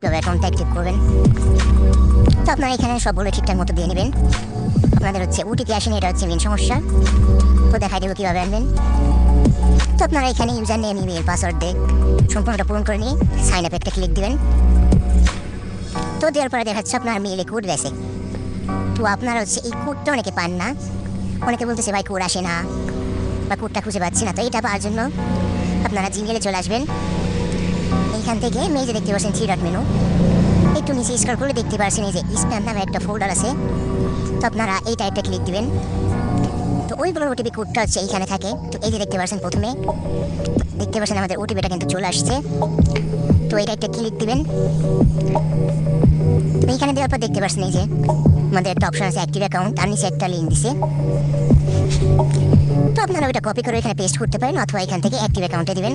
তবে অ্যাকাউন্টটা অ্যাক্টিভ করবেন। তো আপনারা এখানে সবগুলো ঠিকঠাক মতো দিয়ে নেবেন। আপনাদের হচ্ছে ওটিপি আসেনি, এটা হচ্ছে মেন সমস্যা। তো দেখাই দেবো কীভাবে আনবেন। তো আপনারা এখানে ইউজার নেম, ইমেল, পাসওয়ার্ড দিয়ে সম্পূর্ণটা পূরণ করে নিয়ে সাইন আপ একটা ক্লিক দিবেন। তো দেওয়ার পরে দেখা যাচ্ছে আপনার মেইলে কোড গেছে। তো আপনারা হচ্ছে এই কোডটা অনেকে পান না, অনেকে বলতেছে ভাই কোড আসে না বা কোডটা খুঁজে পাচ্ছি না। তো এটা পাওয়ার জন্য আপনারা জিমেলে চলে আসবেন। এইখান থেকে মেজে দেখতে পাচ্ছেন 3 ডট মেনু, একটু নিচে স্ক্রল করে দেখতে পাচ্ছেন এই যে স্প্যাম নামে একটা ফোল্ডার আছে। তো আপনারা এই টাইপটা ক্লিক দিবেন। তো ওইগুলোর ওটিপি কোডটা হচ্ছে এইখানে থাকে। তো এই যে দেখতে পাচ্ছেন প্রথমে দেখতে পাচ্ছেন আমাদের ওটিপিটা কিন্তু চলে আসছে। তো এইটা একটা ক্লিক দিবেন। তো এইখানে দেওয়ার পর দেখতে পাচ্ছেন এই যে আমাদের একটা অপশন আছে অ্যাক্টিভ অ্যাকাউন্ট, আর নিচে একটা লিঙ্ক দিছে। তো আপনারা ওইটা কপি করে এখানে পেস্ট করতে পারেন অথবা এখান থেকে অ্যাক্টিভ অ্যাকাউন্টে দিবেন।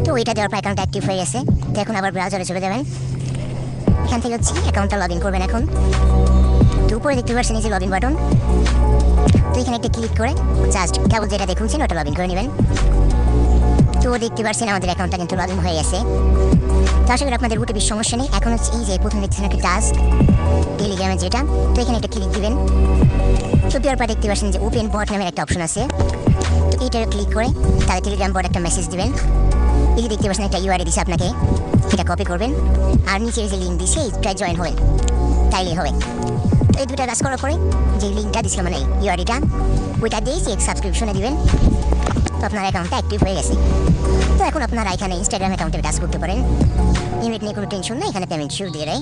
তো ওইটা দেওয়ার পর অ্যাকাউন্ট অ্যাক্টিভ হয়ে গেছে। তো এখন আবার ব্রাউজারে চলে যাবেন। এখান থেকে হচ্ছে অ্যাকাউন্টটা লগ ইন করবেন এখন। তো উপরে দেখতে পাচ্ছেন এই যে লগ ইন বাটন। তো এখানে একটা ক্লিক করে জাস্ট কেবল যেটা দেখুনছেন ওটা লগ ইন করে নেবেন। তো দেখতে পাচ্ছেন আমাদের অ্যাকাউন্টটা কিন্তু লগ ইন হয়ে গেছে। তো আশা করি আপনাদের ওটিপির সমস্যা নেই। এখন হচ্ছে এই যে প্রথমে দেখছেন একটা টাস্ক টেলিগ্রামের যেটা, তো এখানে একটা ক্লিক দিবেন। তো দেওয়ার পর দেখতে পাচ্ছেন যে ওপেন বট নামের একটা অপশন আছে। তো এইটার ক্লিক করে তাদের টেলিগ্রাম বট একটা মেসেজ দিবেন। এই যে দেখতে পাচ্ছেন একটা ইউআরএল দিছে আপনাকে, এটা কপি করবেন আর নিচে যে লিঙ্ক দিছে এইটায় জয়েন হবেন, তাইলেই হবে। তো এই দুটা কাজ করার পরে যে লিঙ্কটা দিছিল মানে ইউআরএলটা ওইটা দিয়ে চেক সাবস্ক্রিপশনে দিবেন। তো আপনার অ্যাকাউন্টটা অ্যাক্টিভ হয়ে গেছে। তো এখন আপনারা এখানে ইনস্টাগ্রাম অ্যাকাউন্টে কাজ করতে পারেন। ইমেল নিয়ে কোনো টেনশন নেই, এখানে পেমেন্ট শুরু দিয়ে দেয়।